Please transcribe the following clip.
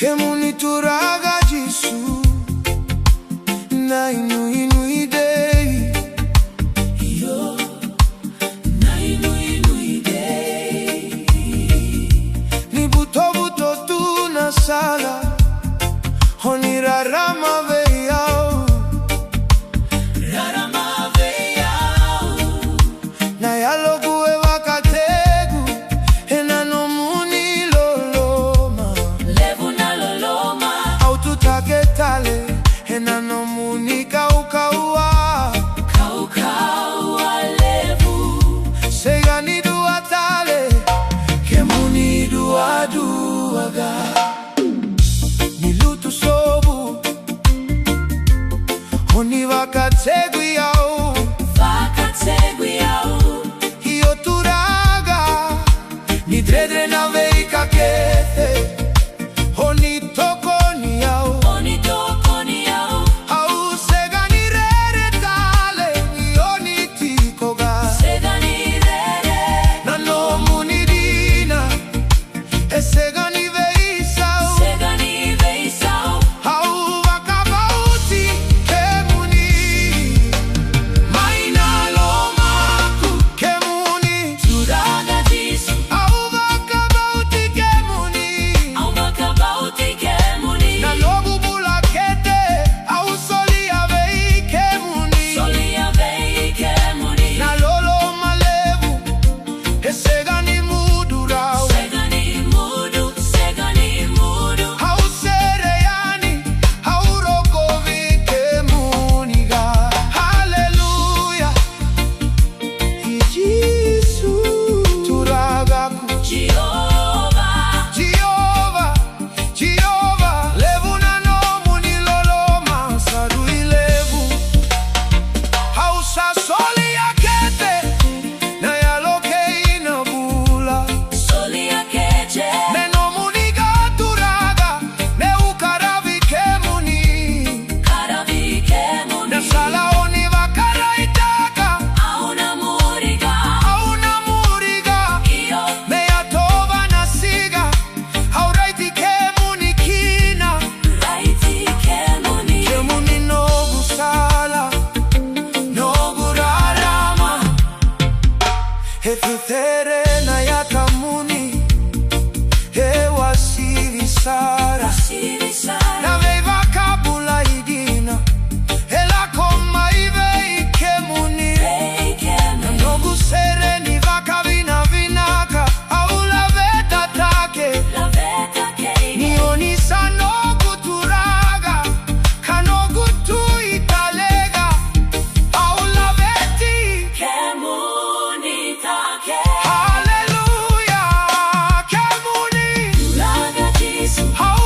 Kemuni turaga Jisu na inu dei yo na inu dei ni buto tu na sala honira rama veyao na yalogu wakategu enano muni loloma levu na loloma au tutake tale enano muni kaukaua levu segani dua tale kemuni duaga nilutu sobu honi wakategu yao hiyo turaga ni dredre na veika kete honi tokoni yao au segani rere tale ni honi tikoga na no munidina segani veisao au wakabauti kemuni maina lomaku kemuni turaga Jisu au wakabauti kemuni na logu bulakete au solia vei kemuni na lolo malevu segani mudurao au sereyani au rokovi kemuniga haleluya Jisu turagaku Jehova levu na no muni loloma sarui levu au sasoli yakete na yaloke inabula neno muniga turaga ne ukaravi kemuni na salaoni wakaraitaka au na muriga me yatova na siga au raiti kemuni kina kemuni nogu sala nogu rarama hetutere na yakamuni hewa siri sara na veiva kabula idina ela koma ivei kemuni na nogu sereni vaka vinaka au laveta take nioni sanogu turaga kanogu tu italega au laveti haleluya kemuni au